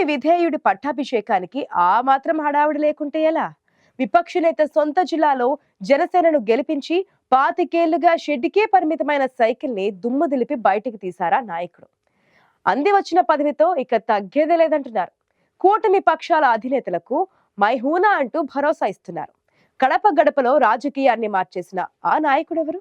విధేయుడి పట్టాభిషేకానికి ఆ మాత్రం హడావిడి లేకుంటే ఎలా? విపక్ష నేత సొంత జిల్లాలో జనసేనను గెలిపించి 25 షెడ్డికే పరిమితమైన సైకిల్ ని దుమ్ము దులిపి బయటికి తీశారా నాయకుడు. అంది వచ్చిన పదవితో ఇక తగ్గేదే లేదంటున్నారు. కూటమి పక్షాల అధినేతలకు మైహూనా అంటూ భరోసా ఇస్తున్నారు. కడప గడపలో రాజకీయాన్ని మార్చేసిన ఆ నాయకుడెవరు?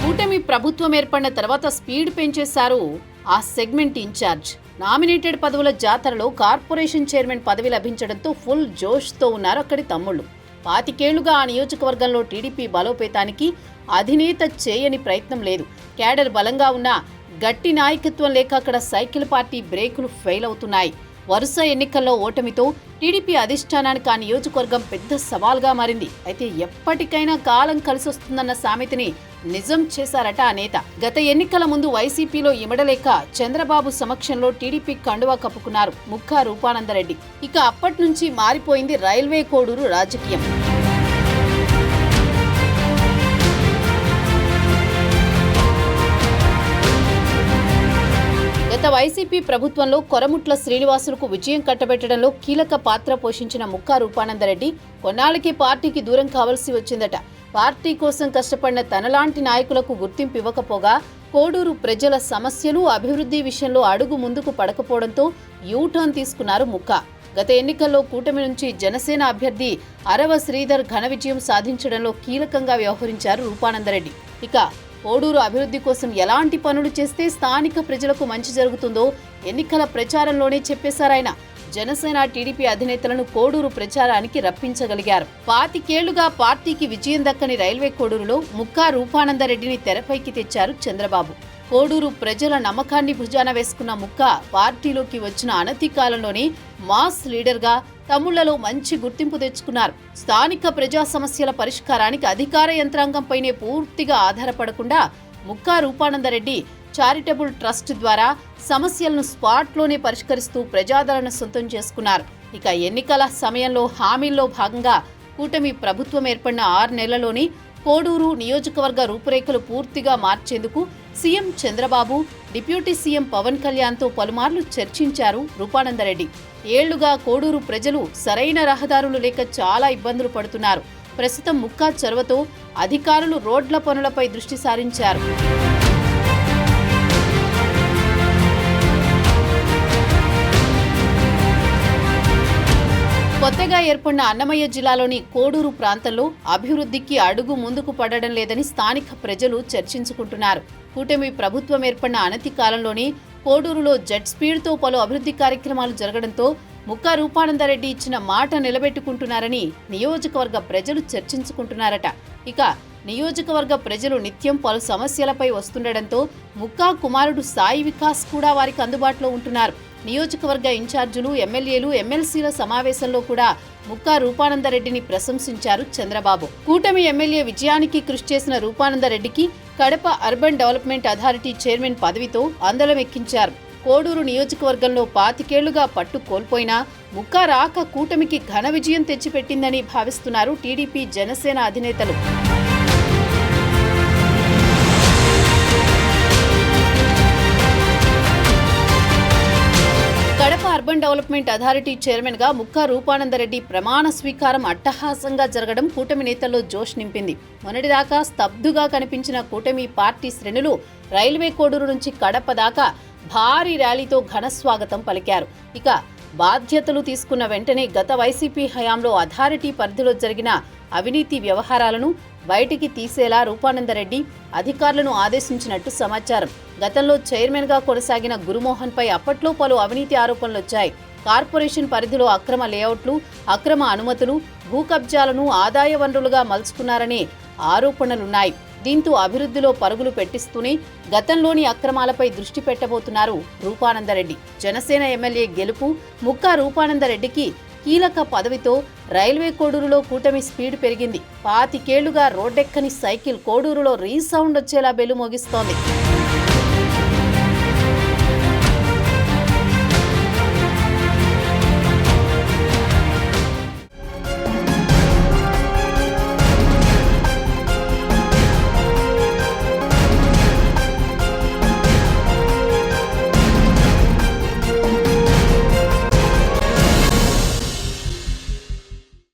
కూటమి ప్రభుత్వం ఏర్పడిన తర్వాత స్పీడ్ పెంచేశారు ఆ సెగ్మెంట్ ఇన్ఛార్జ్. నామినేటెడ్ పదవుల జాతరలో కార్పొరేషన్ చైర్మన్ పదవి లభించడంతో ఫుల్ జోష్తో ఉన్నారు అక్కడి తమ్ముళ్ళు. 25 ఏళ్లుగా ఆ నియోజకవర్గంలో టీడీపీ బలోపేతానికి అధినేత చేయని ప్రయత్నం లేదు. క్యాడర్ బలంగా ఉన్న గట్టి నాయకత్వం లేక అక్కడ సైకిల్ పార్టీ బ్రేకులు ఫెయిల్ అవుతున్నాయి. వరుస ఎన్నికల్లో ఓటమితో టీడీపీ అధిష్టానానికి ఆ నియోజకవర్గం పెద్ద సవాల్గా మారింది. అయితే ఎప్పటికైనా కాలం కలిసొస్తుందన్న సామెతని నిజం చేశారట ఆ నేత. గత ఎన్నికల ముందు వైసీపీలో ఇమడలేక చంద్రబాబు సమక్షంలో టీడీపీ కండువా కప్పుకున్నారు ముక్కా రూపానందరెడ్డి. ఇక అప్పటి నుంచి మారిపోయింది రైల్వే కోడూరు రాజకీయం. గత వైసీపీ ప్రభుత్వంలో కొరముట్ల శ్రీనివాసులకు విజయం కట్టబెట్టడంలో కీలక పాత్ర పోషించిన ముక్కా రూపానందరెడ్డి కొన్నాళ్ళకి పార్టీకి దూరం కావాల్సి వచ్చిందట. పార్టీ కోసం కష్టపడిన తనలాంటి నాయకులకు గుర్తింపు ఇవ్వకపోగా కోడూరు ప్రజల సమస్యలు అభివృద్ధి విషయంలో అడుగు ముందుకు పడకపోవడంతో యూటర్న్ తీసుకున్నారు ముక్కా. గత ఎన్నికల్లో కూటమి నుంచి జనసేన అభ్యర్థి అరవ శ్రీధర్ ఘన విజయం సాధించడంలో కీలకంగా వ్యవహరించారు రూపానందరెడ్డి. ఇక కోడూరు అభివృద్ధి కోసం ఎలాంటి పనులు చేస్తే స్థానిక ప్రజలకు మంచి జరుగుతుందో ఎన్నికల ప్రచారంలోనే చెప్పేశారాయన. జనసేన టీడీపీ అధినేతలను కోడూరు ప్రచారానికి రప్పించగలిగారు. 25 ఏళ్లుగా పార్టీకి విజయం దక్కని రైల్వే కోడూరులో ముక్కా రూపానందరెడ్డిని తెరపైకి తెచ్చారు చంద్రబాబు. కోడూరు ప్రజల నమ్మకాన్ని భుజాన వేసుకున్న ముక్కా పార్టీలోకి వచ్చిన అనతి కాలంలోనే మాస్ లీడర్గా తమ్ముళ్లలో మంచి గుర్తింపు తెచ్చుకున్నారు. స్థానిక ప్రజా సమస్యల పరిష్కారానికి అధికార యంత్రాంగంపైనే పూర్తిగా ఆధారపడకుండా ముక్కా రూపానందరెడ్డి చారిటబుల్ ట్రస్ట్ ద్వారా సమస్యలను స్పాట్లోనే పరిష్కరిస్తూ ప్రజాదరణ సొంతం చేసుకున్నారు. ఇక ఎన్నికల సమయంలో హామీల్లో భాగంగా కూటమి ప్రభుత్వం ఏర్పడిన 6 నెలల్లోనే కోడూరు నియోజకవర్గ రూపురేఖలు పూర్తిగా మార్చేందుకు CM Chandrababu, deputy CM Pawan కళ్యాణ్తో పలుమార్లు చర్చించారు రూపానందరెడ్డి. ఏళ్లుగా కోడూరు ప్రజలు సరైన రహదారులు లేక చాలా ఇబ్బందులు పడుతున్నారు. ప్రస్తుతం ముక్కా చొరవతో అధికారులు రోడ్ల పనులపై దృష్టి సారించారు. కొత్తగా ఏర్పడిన అన్నమయ్య జిల్లాలోని కోడూరు ప్రాంతంలో అభివృద్ధికి అడుగు ముందుకు పడడం లేదని స్థానిక ప్రజలు చర్చించుకుంటున్నారు. కూటమి ప్రభుత్వం ఏర్పడిన అనతి కాలంలోనే కోడూరులో జెట్ స్పీడ్తో పలు అభివృద్ధి కార్యక్రమాలు జరగడంతో ముక్కా రూపానందరెడ్డి ఇచ్చిన మాట నిలబెట్టుకుంటున్నారని నియోజకవర్గ ప్రజలు చర్చించుకుంటున్నారట. ఇక నియోజకవర్గ ప్రజలు నిత్యం పలు సమస్యలపై వస్తుండటంతో ముక్కా కుమారుడు సాయి వికాస్ కూడా వారికి అందుబాటులో ఉంటున్నారు. నియోజకవర్గ ఇన్ఛార్జీలు, ఎమ్మెల్యేలు, ఎమ్మెల్సీల సమావేశంలో కూడా ముక్కా రూపానందరెడ్డిని ప్రశంసించారు చంద్రబాబు. కూటమి ఎమ్మెల్యే విజయానికి కృషి చేసిన రూపానందరెడ్డికి Kadapa urban development authority chairman పదవితో అందలం ఎక్కించారు. కోడూరు నియోజకవర్గంలో 25 ఏళ్లుగా పట్టు కోల్పోయినా ముక్కా రాక కూటమికి ఘన విజయం తెచ్చిపెట్టిందని భావిస్తున్నారు టీడీపీ, జనసేన అధినేతలు. Kadapa urban development authority chairman గా ముక్కా రూపానందరెడ్డి ప్రమాణ స్వీకారం అట్టహాసంగా జరగడం కూటమి నేతల్లో జోష్ నింపింది. మొన్నటిదాకా స్తబ్దుగా కనిపించిన కూటమి పార్టీ శ్రేణులు రైల్వే కోడూరు నుంచి కడప దాకా భారీ ర్యాలీతో ఘన స్వాగతం పలికారు. ఇక బాధ్యతలు తీసుకున్న వెంటనే గత వైసీపీ హయాంలో అథారిటీ పరిధిలో జరిగిన అవినీతి వ్యవహారాలను బయటికి తీసేలా రూపానందరెడ్డి అధికారులను ఆదేశించినట్టు సమాచారం. గతంలో చైర్మన్ గా కొనసాగిన గురుమోహన్ పై అప్పట్లో పలు అవినీతి ఆరోపణలొచ్చాయి. కార్పొరేషన్ పరిధిలో అక్రమ లేఅవుట్లు, అక్రమ అనుమతులు, భూ కబ్జాలను ఆదాయ వనరులుగా మలుచుకున్నారనే ఆరోపణలున్నాయి. దీంతో అభివృద్ధిలో పరుగులు పెట్టిస్తూనే గతంలోని అక్రమాలపై దృష్టి పెట్టబోతున్నారు రూపానందరెడ్డి. జనసేన ఎమ్మెల్యే గెలుపు ముక్కా రూపానందరెడ్డికి కీలక పదవితో రైల్వే కోడూరులో కూటమి స్పీడ్ పెరిగింది. 25 ఏళ్లుగా రోడ్డెక్కని సైకిల్ కోడూరులో రీసౌండ్ వచ్చేలా బెల్లు మోగిస్తోంది.